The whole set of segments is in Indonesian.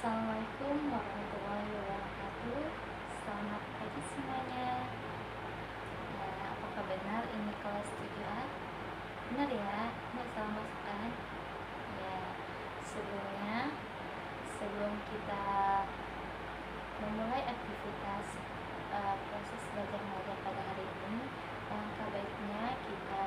Assalamualaikum warahmatullahi wabarakatuh. Selamat pagi semuanya. Apakah benar ini kelas 7A? Benar ya, ini salah masuk kan? Ya, sebelum kita memulai aktivitas proses belajar mengajar pada hari ini, langkah baiknya kita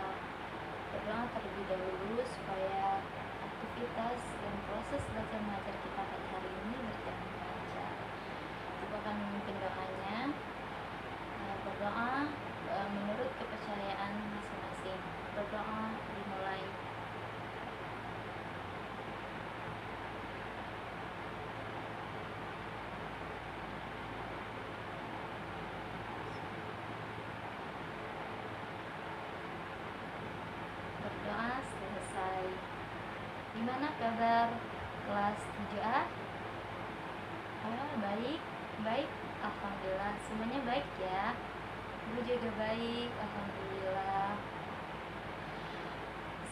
berdoa terlebih dahulu supaya aktivitas dan proses belajar mengajar kita pada hari ini berjalan lancar. Coba kami memimpin doanya. Berdoa menurut kepercayaan masing-masing. Berdoa dimulai. Berdoa selesai. Gimana kabar kelas 7A? Baik, alhamdulillah. Semuanya baik ya. Ibu juga baik, alhamdulillah.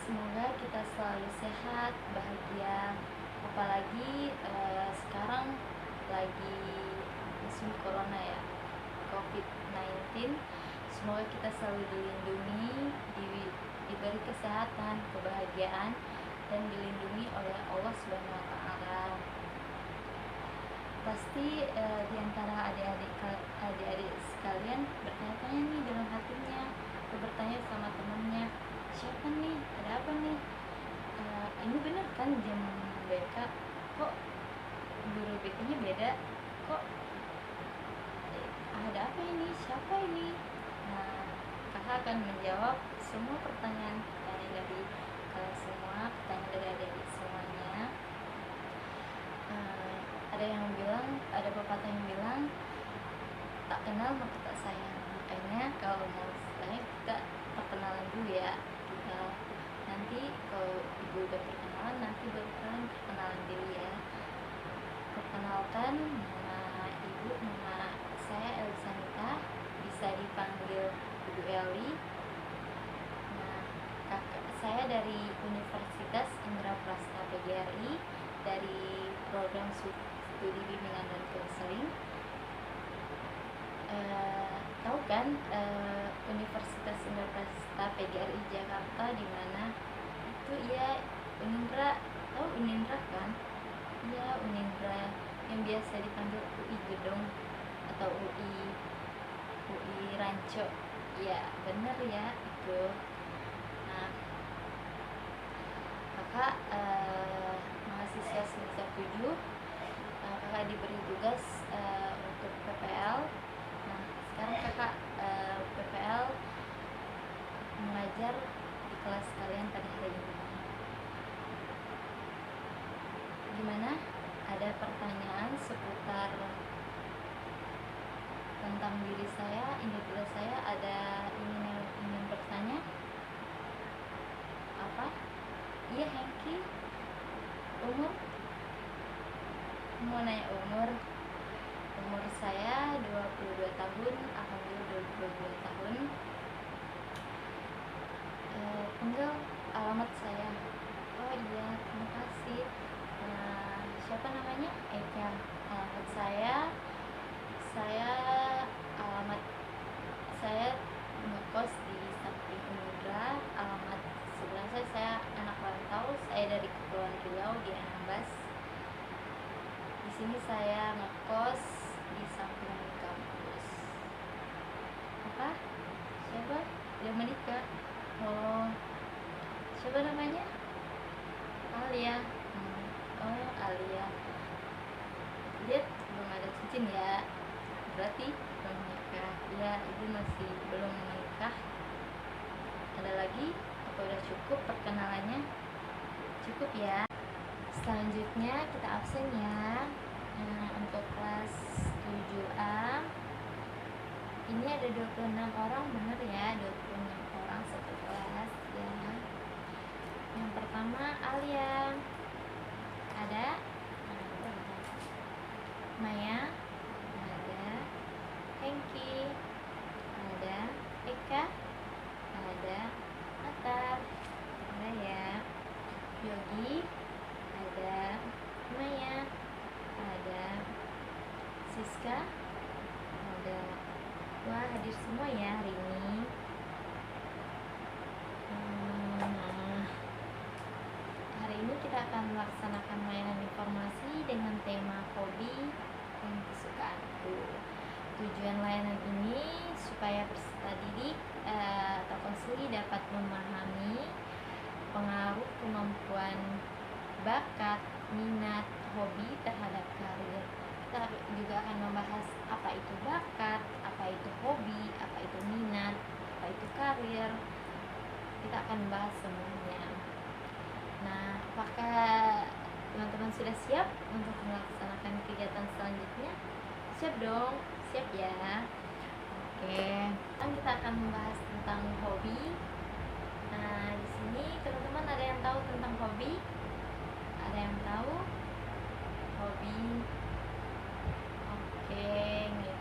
Semoga kita selalu sehat, bahagia. Apalagi sekarang lagi musim corona ya, COVID-19. Semoga kita selalu dilindungi, diberi kesehatan, kebahagiaan, dan dilindungi oleh Allah Subhanahu wa Ta'ala. Pasti di antara adik-adik sekalian bertanya-tanya nih dalam hatinya, atau bertanya sama temannya, siapa nih, ada apa nih, ini bener kan jam BK, kok guru BK-nya beda, kok ada apa ini, siapa ini. Nah, kakak akan menjawab semua pertanyaan dari kalian semua, pertanyaan dari adik-adik semuanya. Ada pepatah yang bilang tak kenal maka tak sayang. Makanya kalau mau sayang kita perkenalan dulu ya. Kita nanti kalau ibu udah perkenalan, nanti baru kalian perkenalan diri ya. Perkenalkan, nama ibu, nama saya Elisanita, bisa dipanggil Ibu Eli. Nah, saya dari Universitas Indraprasta PGRI, dari program studi bimbingan dan konseling. Tahu kan Universitas Indraprasta PGRI Jakarta di mana? Itu ya Unindra, tahu Unindra kan? Ya, Unindra yang biasa dipanggil UI Gedong atau UI Ranco. Ya, bener ya itu. Nah, kakak mahasiswa semester 7. Kakak diberi tugas untuk PPL. Nah, sekarang kakak PPL mengajar di kelas kalian pada hari ini. Gimana? Ada pertanyaan seputar tentang diri saya, identitas saya? Ada ingin bertanya? Apa? Iya, Hengki. Umur? Mau nanya umur? Umur saya 22 tahun, alhamdulillah 22 tahun. Tinggal alamat saya. Oh iya, terima kasih. Siapa namanya? Eka. Alamat alamat saya ngekos di samping Unindra. Alamat sebenarnya saya anak rantau, saya dari Kepulauan Riau di Anambas. Di sini saya ngekos di samping kampus. Apa? Siapa? Dia menikah. Oh, siapa namanya? Alia. Oh, Alia. Lihat belum ada cincin ya, berarti belum menikah. Ya, ibu masih belum menikah. Ada lagi? Apa udah cukup perkenalannya? Cukup ya. Selanjutnya kita absen ya. Untuk kelas 7A ini ada 26 orang, bener ya, 26 orang satu kelas ya. Yang pertama Alia, ada Maya, ada Hengki, ada Eka, ada Atar, ada ya Yogi, ada Maya, ada ada Siska, ada wah hadir semua ya hari ini. Hari ini kita akan melaksanakan layanan informasi dengan tema hobi dan kesukaanku. Tujuan layanan ini supaya peserta didik atau konsuli dapat memahami pengaruh kemampuan, bakat, minat, hobi terhadap karir. Kita juga akan membahas apa itu bakat, apa itu hobi, apa itu minat, apa itu karir. Kita akan membahas semuanya. Nah, apakah teman-teman sudah siap untuk melaksanakan kegiatan selanjutnya? Siap dong, siap ya. Oke, sekarang kita akan membahas tentang hobi. Nah, di sini teman-teman ada yang tahu tentang hobi? Ada yang tahu hobi? Oke, nih.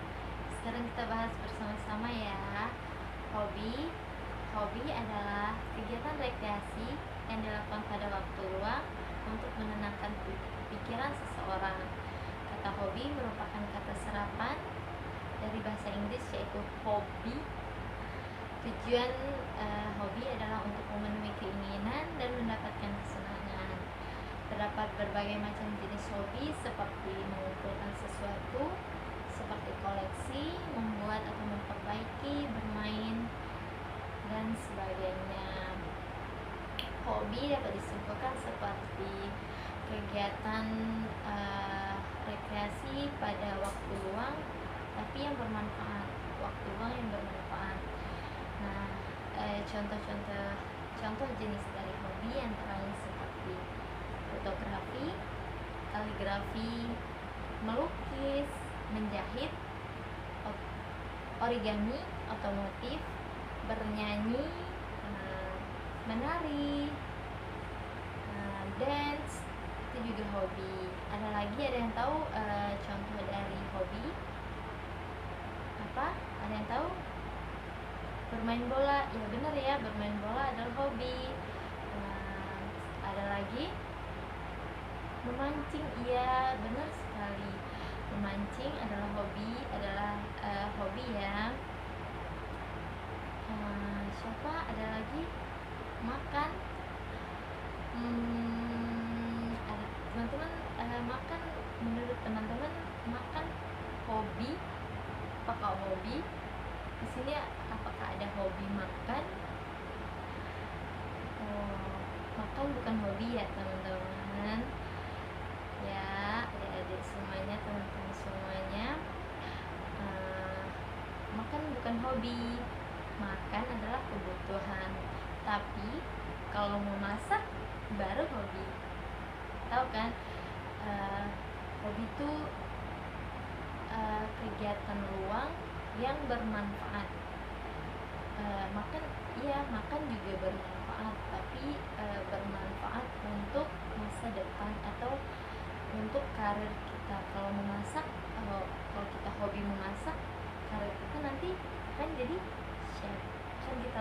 Sekarang kita bahas bersama-sama ya. Hobi adalah kegiatan rekreasi yang dilakukan pada waktu luang untuk menenangkan pikiran seseorang. Kata hobi merupakan kata serapan dari bahasa Inggris yaitu hobby. Tujuan hobi adalah untuk memenuhi keinginan dan mendapatkan kesenangan. Terdapat berbagai macam jenis hobi seperti mengumpulkan sesuatu, seperti koleksi, membuat atau memperbaiki, bermain, dan sebagainya. Hobi dapat disimpulkan seperti kegiatan rekreasi pada waktu luang tapi yang bermanfaat, waktu luang yang bermanfaat. Nah, contoh jenis dari hobi antara lain seperti fotografi, kaligrafi, melukis, menjahit, origami, otomotif, bernyanyi, menari, dance, itu juga hobi. Ada yang tahu contoh dari hobi apa? Ada yang tahu? Bermain bola. Ya benar ya, bermain bola adalah hobi. Ada lagi memancing. Iya benar sekali, memancing adalah hobi ya. Siapa? Ada lagi makan. Ada teman-teman makan. Menurut teman-teman makan hobi? Apakah hobi? Di sini apakah ada hobi makan? Oh, makan bukan hobi ya teman-teman. Ya, adik-adik semuanya, teman-teman semuanya. Makan bukan hobi. Makan adalah kebutuhan. Tapi kalau mau masak baru hobi. Tahu kan? Hobi itu kegiatan luang yang bermanfaat. Makan juga bermanfaat, tapi bermanfaat untuk masa depan atau untuk karir kita. Kalau memasak, kalau kita hobi memasak, karir kita nanti kan jadi chef. Kan kita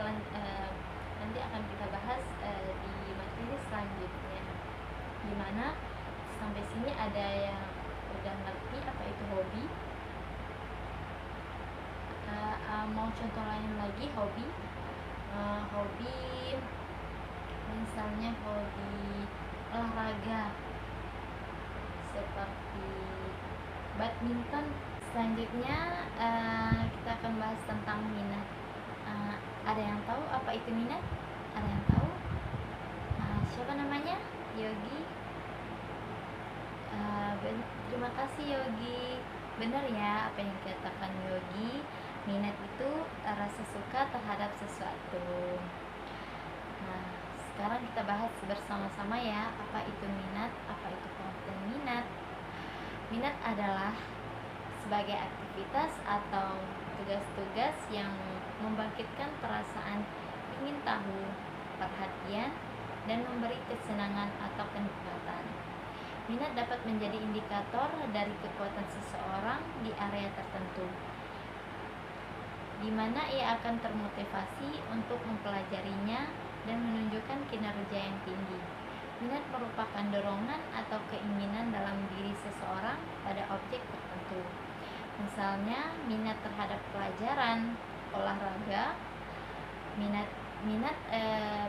nanti akan kita bahas di materi selanjutnya. Dimana sampai sini ada yang udah ngerti apa itu hobi? Mau contoh lain lagi hobi? Hobi misalnya hobi olahraga seperti badminton. Selanjutnya kita akan bahas tentang minat. Ada yang tahu apa itu minat? Ada yang tahu? Siapa namanya? Yogi. Terima kasih Yogi. Benar ya apa yang dikatakan Yogi. Minat itu rasa suka terhadap sesuatu. Nah, sekarang kita bahas bersama-sama ya, apa itu minat, apa itu pengertian minat. Minat adalah sebagai aktivitas atau tugas-tugas yang membangkitkan perasaan ingin tahu, perhatian, dan memberi kesenangan atau kenikmatan. Minat dapat menjadi indikator dari kekuatan seseorang di area tertentu, di mana ia akan termotivasi untuk mempelajarinya dan menunjukkan kinerja yang tinggi. Minat merupakan dorongan atau keinginan dalam diri seseorang pada objek tertentu. Misalnya, minat terhadap pelajaran, olahraga, minat minat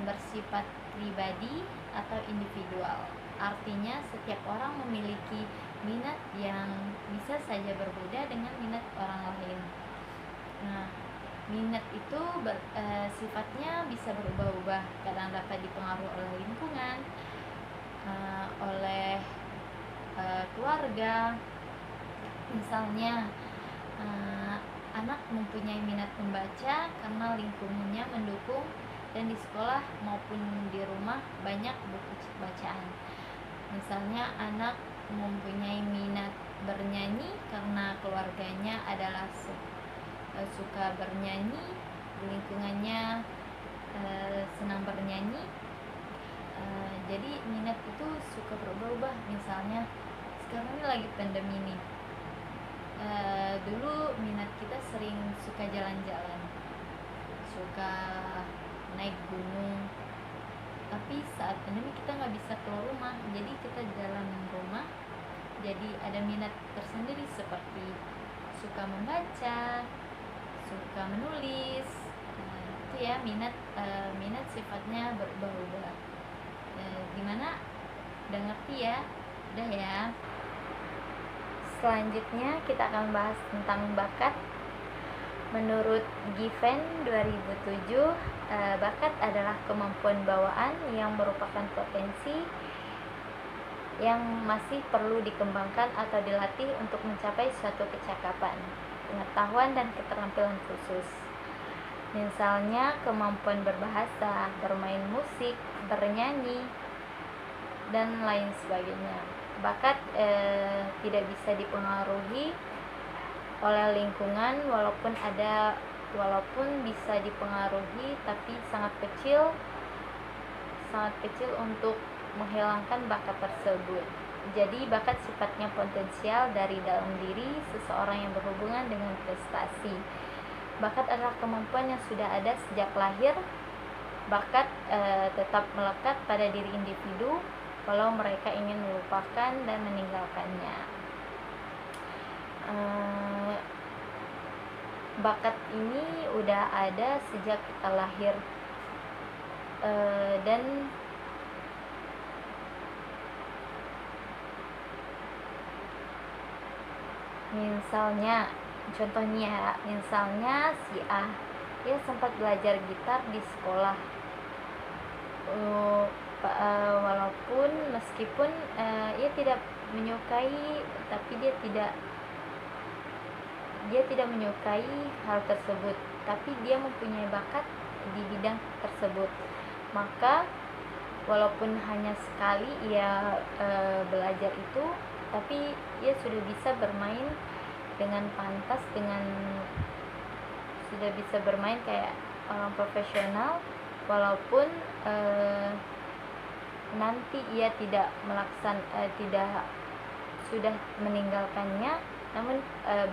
bersifat pribadi atau individual. Artinya, setiap orang memiliki minat yang bisa saja berbeda dengan minat orang lain. Nah, minat itu sifatnya bisa berubah-ubah, kadang dapat dipengaruhi oleh lingkungan, oleh keluarga. Misalnya, anak mempunyai minat membaca karena lingkungannya mendukung, dan di sekolah maupun di rumah banyak buku bacaan. Misalnya, anak mempunyai minat bernyanyi karena keluarganya adalah suka bernyanyi, lingkungannya senang bernyanyi. Jadi minat itu suka berubah-ubah. Misalnya sekarang ini lagi pandemi nih, dulu minat kita sering suka jalan-jalan, suka naik gunung, tapi saat pandemi kita nggak bisa keluar rumah, jadi kita di dalam rumah. Jadi ada minat tersendiri seperti suka membaca, suka menulis. Itu ya minat sifatnya berubah-ubah. Gimana? Udah ngerti ya? Udah ya. Selanjutnya kita akan bahas tentang bakat. Menurut Given 2007, bakat adalah kemampuan bawaan yang merupakan potensi yang masih perlu dikembangkan atau dilatih untuk mencapai suatu kecakapan, pengetahuan, dan keterampilan khusus. Misalnya kemampuan berbahasa, bermain musik, bernyanyi, dan lain sebagainya. Bakat tidak bisa dipengaruhi oleh lingkungan, walaupun bisa dipengaruhi, tapi sangat kecil untuk menghilangkan bakat tersebut. Jadi bakat sifatnya potensial dari dalam diri seseorang yang berhubungan dengan prestasi. Bakat adalah kemampuan yang sudah ada sejak lahir. Bakat tetap melekat pada diri individu walau mereka ingin melupakan dan meninggalkannya. Bakat ini udah ada sejak kita lahir, dan misalnya si A, dia sempat belajar gitar di sekolah, meskipun ia tidak menyukai, tapi dia tidak menyukai hal tersebut, tapi dia mempunyai bakat di bidang tersebut. Maka walaupun hanya sekali ia belajar itu, tapi ia sudah bisa bermain dengan pantas, sudah bisa bermain kayak orang profesional, walaupun nanti ia tidak sudah meninggalkannya, namun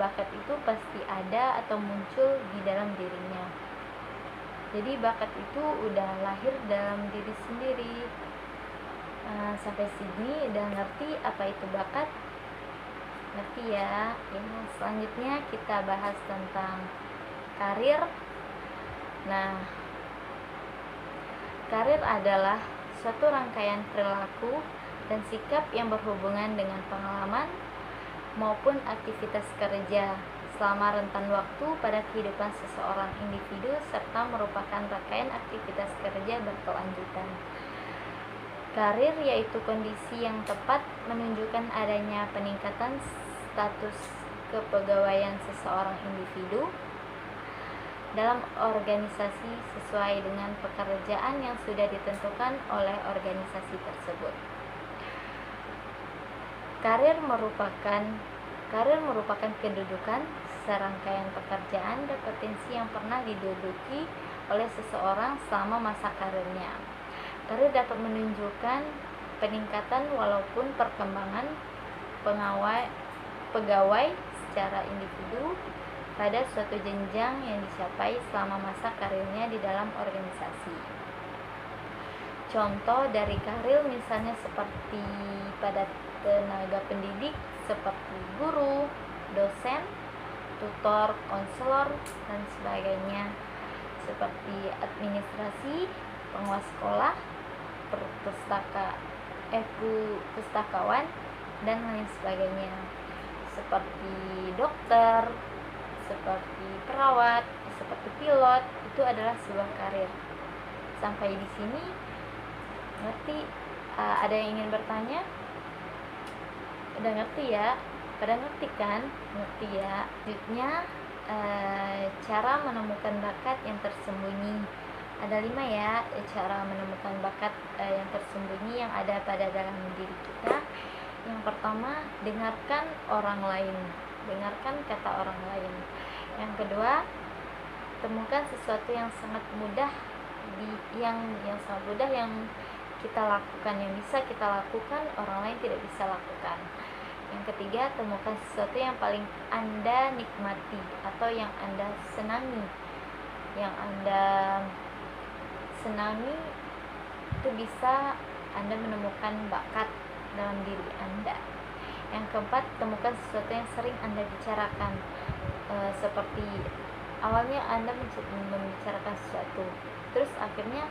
bakat itu pasti ada atau muncul di dalam dirinya. Jadi bakat itu udah lahir dalam diri sendiri. Sampai sini udah ngerti apa itu bakat? Ngerti ya? Selanjutnya kita bahas tentang karir. Nah, karir adalah suatu rangkaian perilaku dan sikap yang berhubungan dengan pengalaman maupun aktivitas kerja selama rentan waktu pada kehidupan seseorang individu, serta merupakan rangkaian aktivitas kerja berkelanjutan. Karir yaitu kondisi yang tepat menunjukkan adanya peningkatan status kepegawaian seseorang individu dalam organisasi sesuai dengan pekerjaan yang sudah ditentukan oleh organisasi tersebut. Karir merupakan kedudukan, serangkaian pekerjaan dan potensi yang pernah diduduki oleh seseorang selama masa karirnya. Karir dapat menunjukkan peningkatan walaupun perkembangan pegawai secara individu pada suatu jenjang yang dicapai selama masa karirnya di dalam organisasi. contoh dari karir, misalnya seperti pada tenaga pendidik seperti guru, dosen, tutor, konselor, dan sebagainya, seperti administrasi, penguas sekolah, pustakawan, dan lain sebagainya, seperti dokter, seperti perawat, seperti pilot. Itu adalah sebuah karir. Sampai di sini ngerti? Ada yang ingin bertanya? Udah ngerti ya? Pada ngerti kan? Ngerti ya. Selanjutnya cara menemukan bakat yang tersembunyi. Ada 5 ya cara menemukan bakat yang tersembunyi yang ada pada dalam diri kita. Yang pertama, dengarkan orang lain. Dengarkan kata orang lain. Yang kedua, temukan sesuatu yang sangat mudah yang sangat mudah yang kita lakukan, yang bisa kita lakukan, orang lain tidak bisa lakukan. Yang ketiga, temukan sesuatu yang paling Anda nikmati atau yang Anda senangi. Yang Anda senangi itu bisa Anda menemukan bakat dalam diri Anda. Yang keempat, temukan sesuatu yang sering Anda bicarakan. Seperti awalnya Anda membicarakan sesuatu, terus akhirnya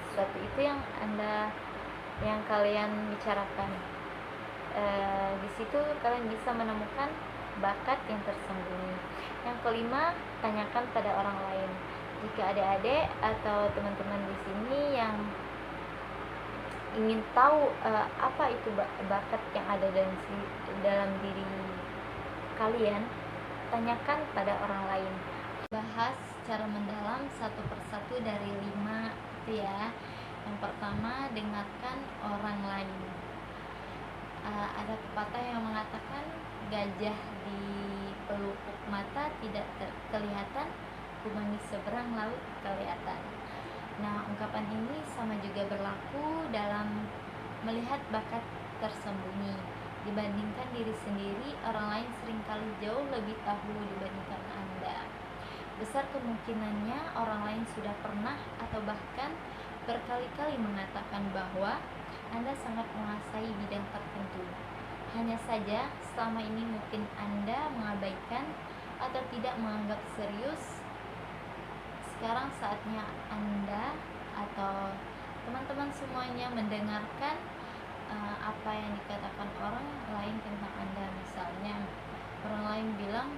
sesuatu itu yang kalian bicarakan. Di situ kalian bisa menemukan bakat yang tersembunyi. Yang kelima, tanyakan pada orang lain. Jika adik-adik atau teman-teman di sini yang ingin tahu apa itu bakat yang ada dalam diri kalian, tanyakan pada orang lain. Bahas secara mendalam satu persatu dari 5 itu ya. Yang pertama, dengarkan orang lain. Ada pepatah yang mengatakan gajah di pelupuk mata tidak kelihatan, kuman di seberang laut kelihatan. Nah, ungkapan ini sama juga berlaku dalam melihat bakat tersembunyi. Dibandingkan diri sendiri, orang lain seringkali jauh lebih tahu dibandingkan Anda. Besar kemungkinannya orang lain sudah pernah atau bahkan berkali-kali mengatakan bahwa Anda sangat menguasai bidang tertentu. Hanya saja selama ini mungkin Anda mengabaikan atau tidak menganggap serius. Sekarang saatnya Anda atau teman-teman semuanya mendengarkan apa yang dikatakan orang lain tentang Anda. Misalnya orang lain bilang,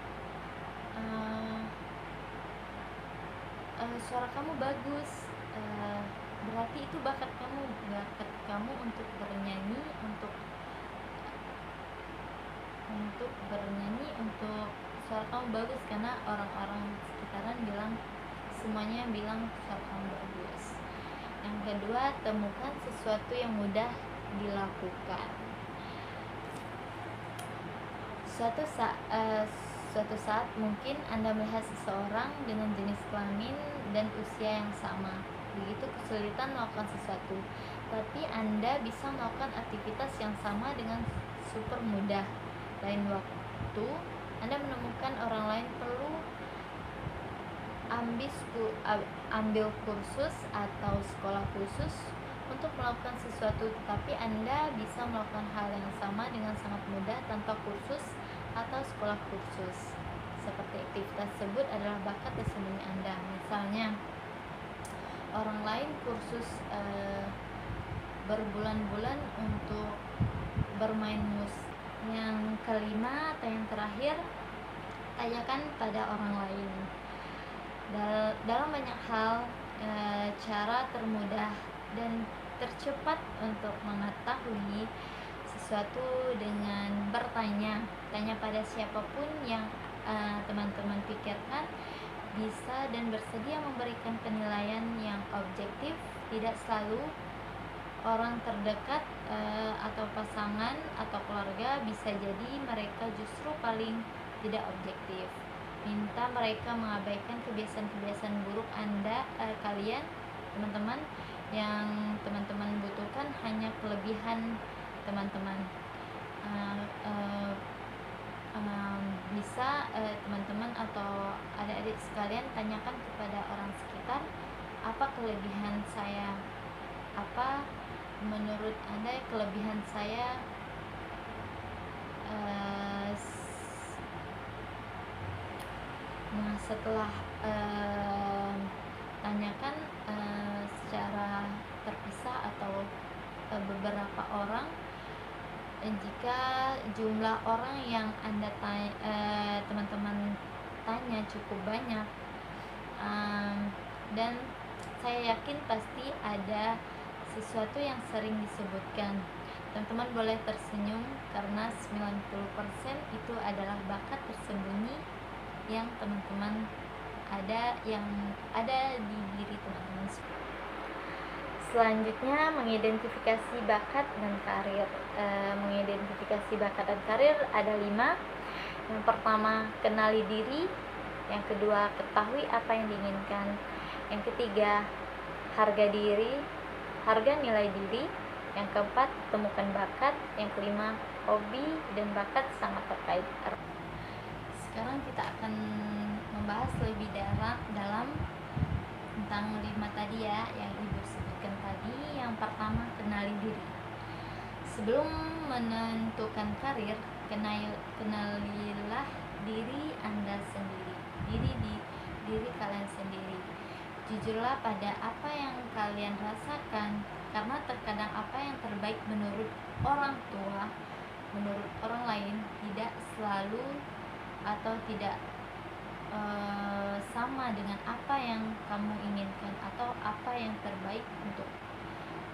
suara kamu bagus, berarti itu bakat kamu untuk bernyanyi, untuk suara kamu bagus, karena orang-orang sekitaran semuanya bilang suara kamu bagus. Yang kedua, temukan sesuatu yang mudah dilakukan. Suatu saat mungkin Anda melihat seseorang dengan jenis kelamin dan usia yang sama, begitu kesulitan melakukan sesuatu, tapi Anda bisa melakukan aktivitas yang sama dengan super mudah. Lain waktu Anda menemukan orang lain perlu ambil kursus atau sekolah khusus untuk melakukan sesuatu, tetapi Anda bisa melakukan hal yang sama dengan sangat mudah tanpa kursus atau sekolah khusus. Seperti aktivitas tersebut adalah bakat tersembunyi Anda. Misalnya orang lain kursus berbulan-bulan untuk bermain musik. Yang kelima atau yang terakhir, tanyakan pada orang lain. Dalam banyak hal, cara termudah dan tercepat untuk mengetahui sesuatu dengan bertanya. Tanya pada siapapun yang teman-teman pikirkan bisa dan bersedia memberikan penilaian yang objektif. Tidak selalu orang terdekat atau pasangan atau keluarga, bisa jadi mereka justru paling tidak objektif. Minta mereka mengabaikan kebiasaan-kebiasaan buruk kalian, teman-teman. Yang teman-teman butuhkan hanya kelebihan teman-teman. Bisa teman-teman atau adik-adik sekalian tanyakan kepada orang sekitar, apa kelebihan saya, apa menurut Anda kelebihan saya. Nah, setelah tanyakan secara terpisah atau beberapa orang, jika jumlah orang yang Anda teman-teman tanya cukup banyak, dan saya yakin pasti ada sesuatu yang sering disebutkan. Teman-teman boleh tersenyum karena 90% itu adalah bakat tersembunyi yang teman-teman yang ada di diri teman-teman. Selanjutnya, mengidentifikasi bakat dan karir. Mengidentifikasi bakat dan karir ada 5. Yang pertama, kenali diri. Yang kedua, ketahui apa yang diinginkan. Yang ketiga, harga nilai diri. Yang keempat, temukan bakat. Yang kelima, hobi dan bakat sangat terkait. Sekarang kita akan membahas lebih dalam tentang 5 tadi ya, yang Ibu sebutkan tadi. Yang pertama, kenali diri. Sebelum menentukan karir, kenalilah diri Anda sendiri, diri kalian sendiri. Jujurlah pada apa yang kalian rasakan, karena terkadang apa yang terbaik menurut orang tua, menurut orang lain tidak selalu atau tidak sama dengan apa yang kamu inginkan atau apa yang terbaik untuk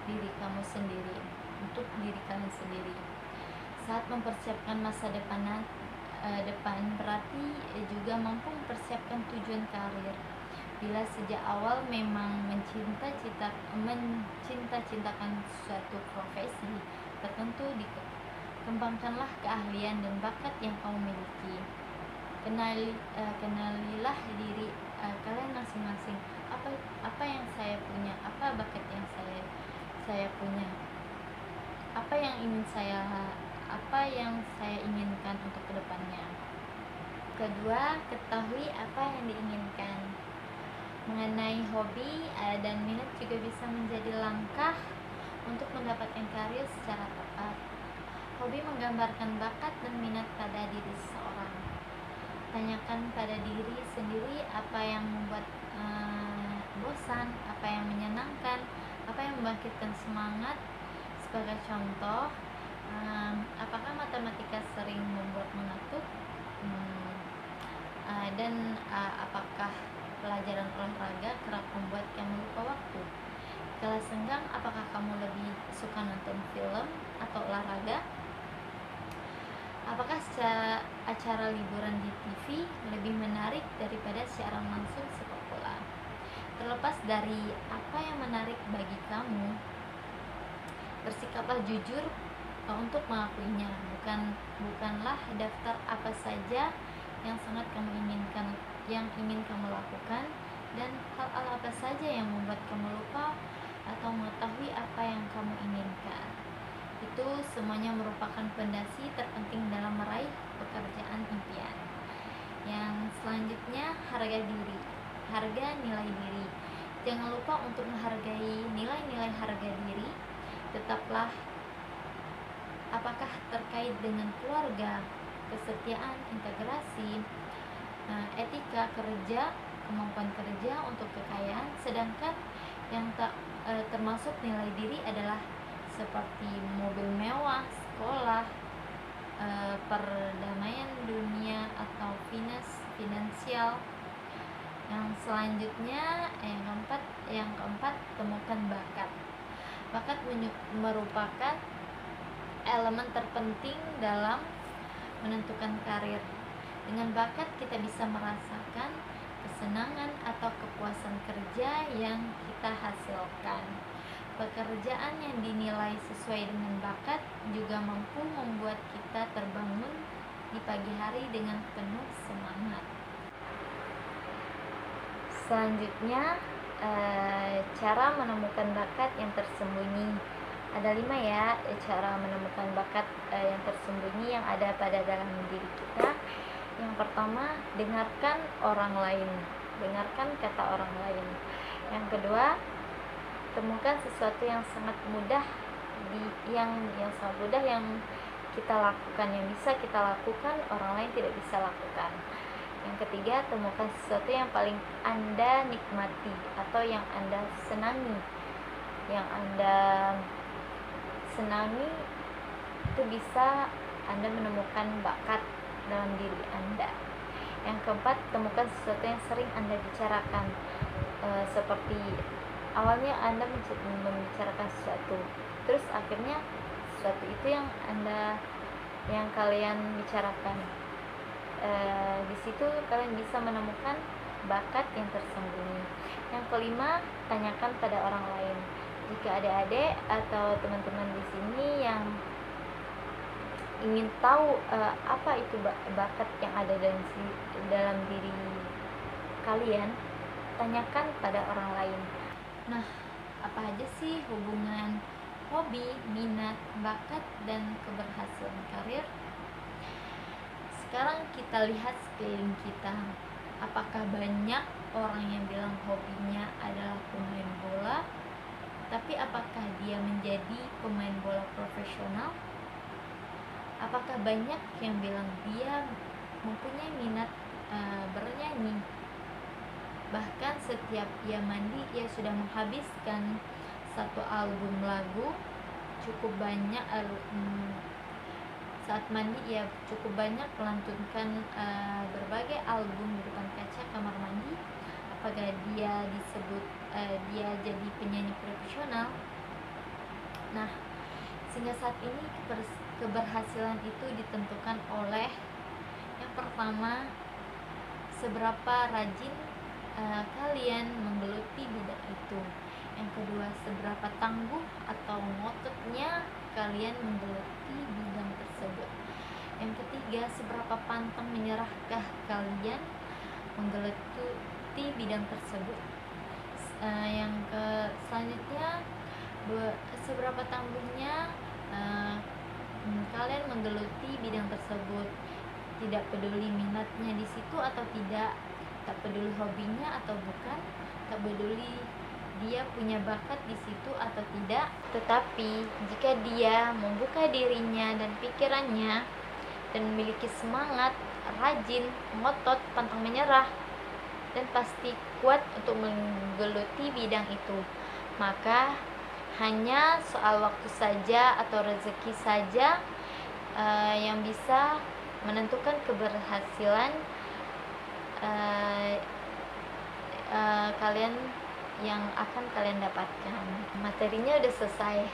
diri kamu sendiri, untuk diri kalian sendiri. Saat mempersiapkan masa depan berarti juga mampu mempersiapkan tujuan karir. Bila sejak awal memang mencinta-cintakan suatu profesi tertentu, kembangkanlah keahlian dan bakat yang kamu miliki. Kenalilah diri kalian masing-masing. Apa yang saya punya, apa bakat yang saya punya, apa yang saya inginkan untuk kedepannya. Kedua, ketahui apa yang diinginkan. Mengenai hobi dan minat juga bisa menjadi langkah untuk mendapatkan karir secara tepat. Hobi menggambarkan bakat dan minat pada diri seseorang. Tanyakan pada diri sendiri apa yang membuat bosan, apa yang menyenangkan, apa yang membangkitkan semangat. Sebagai contoh, apakah matematika sering membuat mengantuk, dan apakah pelajaran olahraga kerap membuat kamu lupa waktu. Kala senggang, apakah kamu lebih suka nonton film atau olahraga? Apakah acara liburan di TV lebih menarik daripada siaran langsung sepak bola? Terlepas dari apa yang menarik bagi kamu, bersikaplah jujur untuk mengakuinya. Bukanlah daftar apa saja yang sangat kamu inginkan, yang ingin kamu lakukan, dan hal-hal apa saja yang membuat kamu lupa atau mengetahui apa yang kamu inginkan. Itu semuanya merupakan fondasi terpenting dalam meraih pekerjaan impian. Yang selanjutnya, harga nilai diri. Jangan lupa untuk menghargai nilai-nilai harga diri. Tetaplah apakah terkait dengan keluarga, kesetiaan, integrasi, etika kerja, kemampuan kerja untuk kekayaan. Sedangkan yang tak termasuk nilai diri adalah seperti mobil mewah, sekolah, perdamaian dunia, atau finansial. Yang selanjutnya, yang keempat, temukan bakat. Bakat merupakan elemen terpenting dalam menentukan karir. Dengan bakat kita bisa merasakan kesenangan atau kepuasan kerja yang kita hasilkan. Pekerjaan yang dinilai sesuai dengan bakat juga mampu membuat kita terbangun di pagi hari dengan penuh semangat. Selanjutnya, cara menemukan bakat yang tersembunyi. Ada 5 ya, cara menemukan bakat yang tersembunyi yang ada pada dalam diri kita. Yang pertama, dengarkan orang lain. Dengarkan kata orang lain. Yang kedua, temukan sesuatu yang sangat mudah yang sangat mudah yang kita lakukan, yang bisa kita lakukan orang lain tidak bisa lakukan. Yang ketiga, temukan sesuatu yang paling Anda nikmati atau yang Anda senangi. Yang Anda senangi itu bisa Anda menemukan bakat dalam diri Anda. Yang keempat, temukan sesuatu yang sering Anda bicarakan. Seperti awalnya Anda membicarakan sesuatu, terus akhirnya sesuatu itu yang kalian bicarakan. Di situ kalian bisa menemukan bakat yang tersembunyi. Yang kelima, tanyakan pada orang lain. Jika adik-adik atau teman-teman di sini yang ingin tahu apa itu bakat yang ada dalam diri kalian, tanyakan pada orang lain. Nah, apa aja sih hubungan hobi, minat, bakat, dan keberhasilan karir? Sekarang kita lihat sekeliling kita. Apakah banyak orang yang bilang hobinya adalah pemain bola, tapi apakah dia menjadi pemain bola profesional? Apakah banyak yang bilang dia mempunyai minat bernyanyi, bahkan setiap ia mandi ia sudah menghabiskan satu album lagu, cukup banyak saat mandi ia cukup banyak melantunkan berbagai album di depan kaca kamar mandi? Apakah dia disebut dia jadi penyanyi profesional? Nah, sehingga saat ini keberhasilan itu ditentukan oleh yang pertama, seberapa rajin kalian menggeluti bidang itu. Yang kedua, seberapa tangguh atau ngototnya kalian menggeluti bidang tersebut. Yang ketiga, seberapa pantang menyerahkah kalian menggeluti bidang tersebut. Selanjutnya, seberapa tangguhnya kalian menggeluti bidang tersebut. Tidak peduli minatnya di situ atau tidak, tak peduli hobinya atau bukan, tak peduli dia punya bakat di situ atau tidak, tetapi jika dia membuka dirinya dan pikirannya dan memiliki semangat, rajin, ngotot, pantang menyerah, dan pasti kuat untuk menggeluti bidang itu, maka hanya soal waktu saja atau rezeki saja yang bisa menentukan keberhasilan kalian yang akan kalian dapatkan. Materinya udah selesai.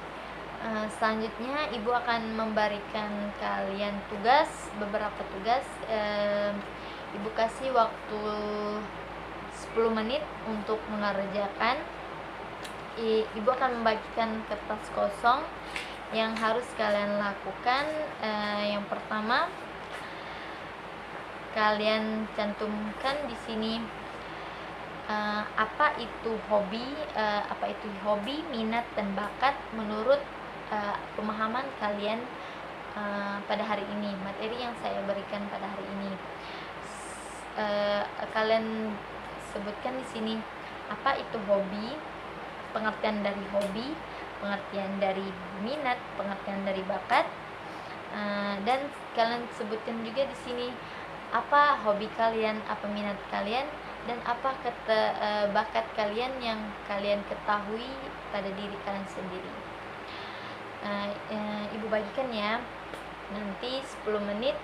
Selanjutnya ibu akan memberikan kalian beberapa tugas. Ibu kasih waktu 10 menit untuk mengerjakan. Ibu akan membagikan kertas kosong yang harus kalian lakukan. Yang pertama, kalian cantumkan di sini apa itu hobi, minat, dan bakat menurut pemahaman kalian pada hari ini, materi yang saya berikan pada hari ini. Kalian sebutkan di sini apa itu hobi, pengertian dari hobi, pengertian dari minat, pengertian dari bakat, dan kalian sebutkan juga di sini apa hobi kalian, apa minat kalian, dan apa bakat kalian yang kalian ketahui pada diri kalian sendiri. Ibu bagikan ya, nanti 10 menit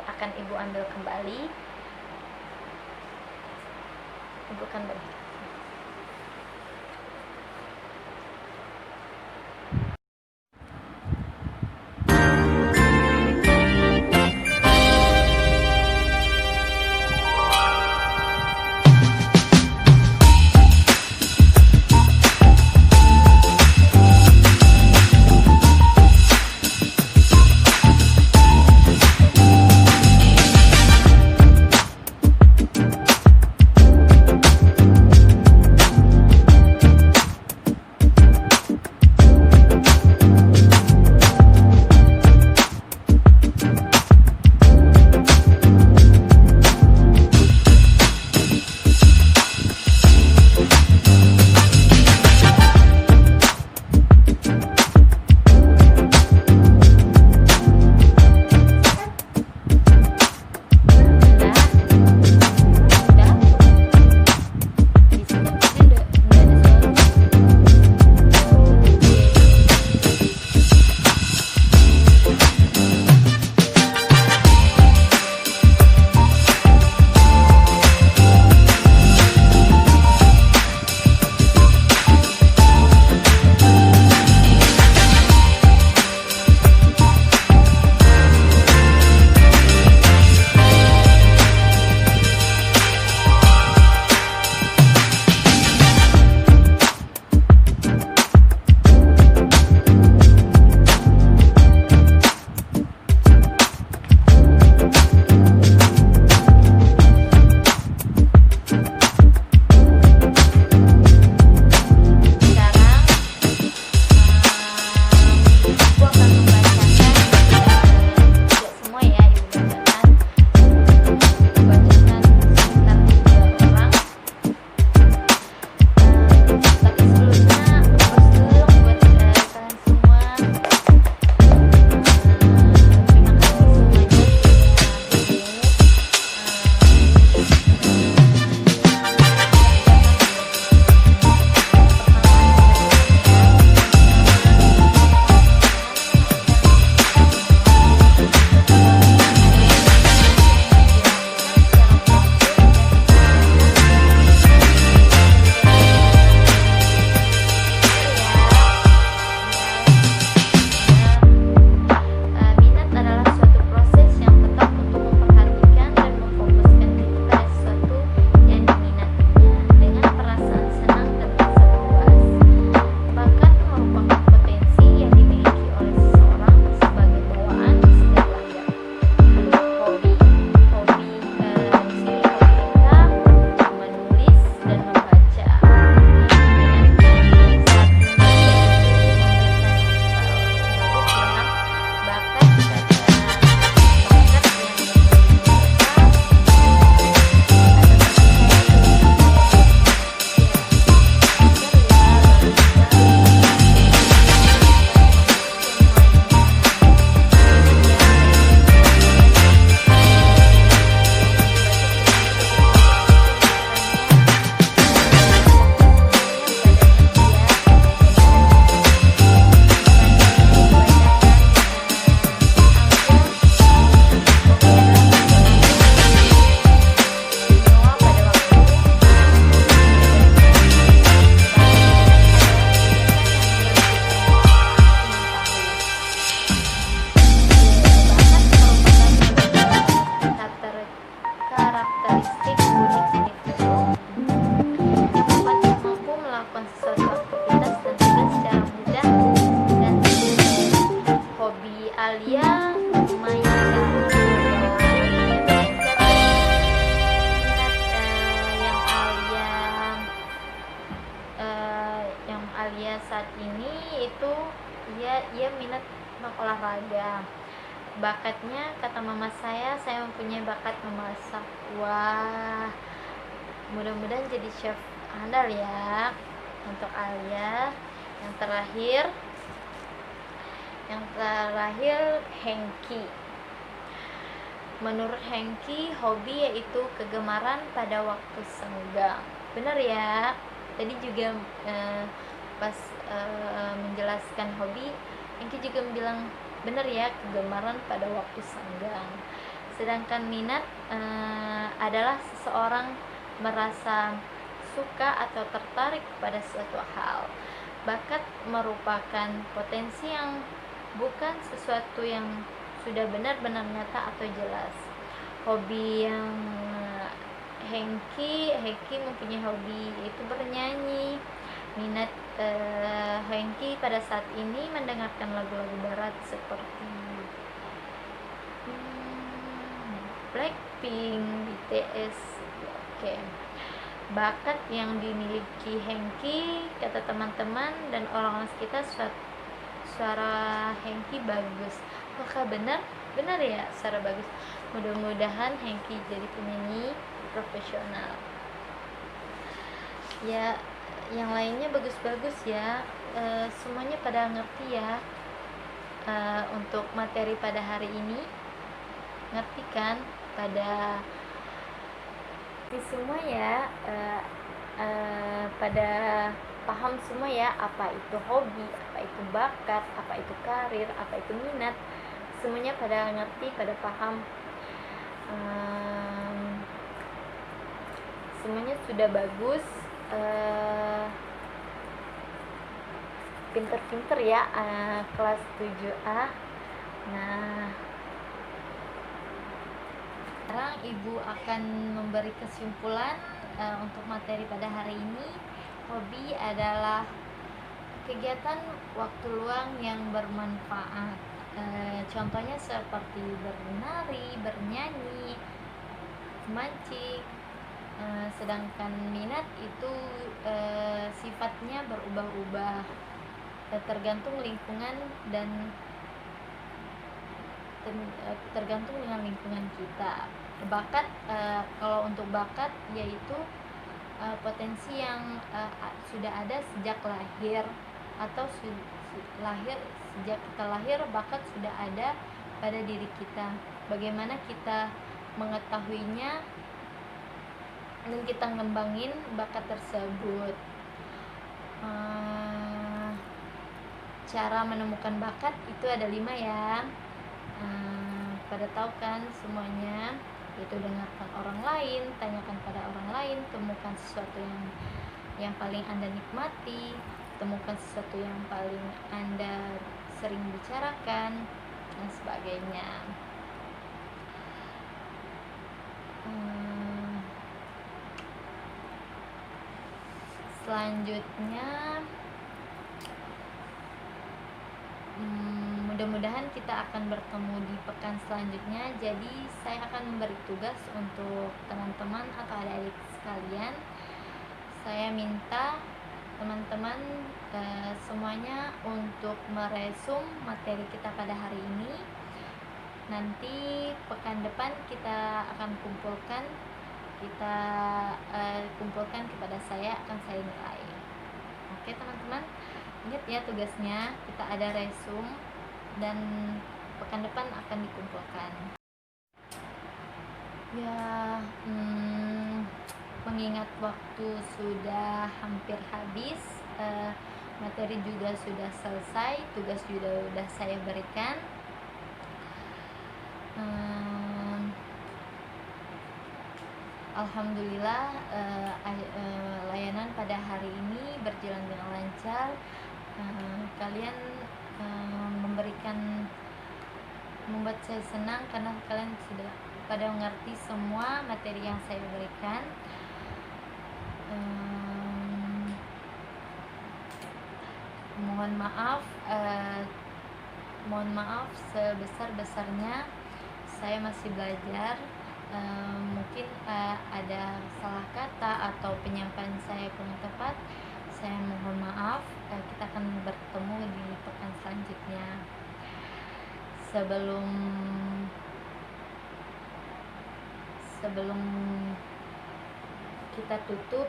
akan ibu ambil kembali. Ibu akan bagikan. Alia lumayan yang Alia saat ini itu ia minat olahraga. Bakatnya, kata mama saya mempunyai bakat memasak. Wah, mudah-mudahan jadi chef handal ya. Untuk Alia, yang terakhir Hengki. Menurut Hengki, hobi yaitu kegemaran pada waktu senggang. Benar ya, tadi juga pas menjelaskan hobi, Hengki juga bilang benar ya, kegemaran pada waktu senggang. Sedangkan minat adalah seseorang merasa suka atau tertarik pada suatu hal. Bakat merupakan potensi yang bukan sesuatu yang sudah benar-benar nyata atau jelas. Hobi yang Hengki mempunyai hobi itu bernyanyi. Minat Hengki pada saat ini mendengarkan lagu-lagu barat seperti Blackpink, BTS. Oke. Bakat yang dimiliki Hengki, kata teman-teman dan orang-orang sekitar, suara Hengki bagus. Apakah benar ya suara bagus? Mudah-mudahan Hengki jadi penyanyi profesional ya. Yang lainnya bagus-bagus ya. Semuanya pada ngerti ya. Untuk materi pada hari ini ngerti kan? Pada semua ya, pada paham semua ya, apa itu hobi, apa itu bakat, apa itu karir, apa itu minat. Semuanya pada ngerti, pada paham. Semuanya sudah bagus. Pinter-pinter ya, kelas 7A. Nah, sekarang Ibu akan memberi kesimpulan untuk materi pada hari ini. Hobi adalah kegiatan waktu luang yang bermanfaat. Contohnya seperti bernari, bernyanyi, memancing. Sedangkan minat itu sifatnya berubah-ubah, tergantung lingkungan dan tergantung dengan lingkungan kita. Bakat, kalau untuk bakat yaitu potensi yang sudah ada sejak lahir, atau sejak kita lahir bakat sudah ada pada diri kita. Bagaimana kita mengetahuinya dan kita ngembangin bakat tersebut. Cara menemukan bakat itu ada 5 ya. Pada tahu kan semuanya, yaitu dengarkan orang lain, tanyakan pada orang lain, temukan sesuatu yang paling Anda nikmati, temukan sesuatu yang paling Anda sering bicarakan, dan sebagainya. Selanjutnya, mudah-mudahan kita akan bertemu di pekan selanjutnya. Jadi saya akan memberi tugas untuk teman-teman atau adik-adik sekalian. Saya minta teman-teman semuanya untuk meresum materi kita pada hari ini. Nanti pekan depan kita akan kumpulkan kepada saya, akan saya nilai. Oke teman-teman, ingat ya tugasnya, kita ada resum dan pekan depan akan dikumpulkan ya. Mengingat waktu sudah hampir habis, materi juga sudah selesai, tugas juga sudah saya berikan. Alhamdulillah, layanan pada hari ini berjalan dengan lancar. Kalian membuat saya senang karena kalian sudah pada mengerti semua materi yang saya berikan. Mohon maaf mohon maaf sebesar-besarnya, saya masih belajar. Mungkin ada salah kata atau penyampaian saya kurang tepat, saya mohon maaf. Kita akan bertemu di pekan selanjutnya. Sebelum kita tutup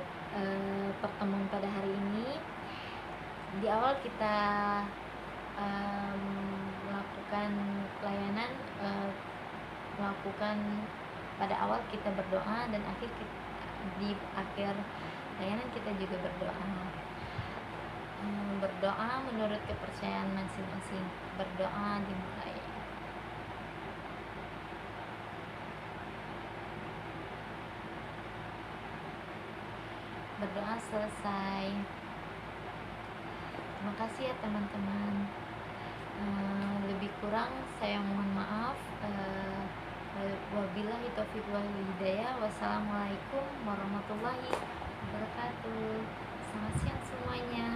pertemuan pada hari ini, di awal kita melakukan layanan, pada awal kita berdoa, dan di akhir layanan kita juga berdoa. Berdoa menurut kepercayaan masing-masing. Berdoa dimulai. Berdoa selesai. Terima kasih ya teman-teman. Lebih kurang saya mohon maaf. Wabillahi taufiq wal hidayah. Wassalamualaikum warahmatullahi wabarakatuh. Selamat siang semuanya.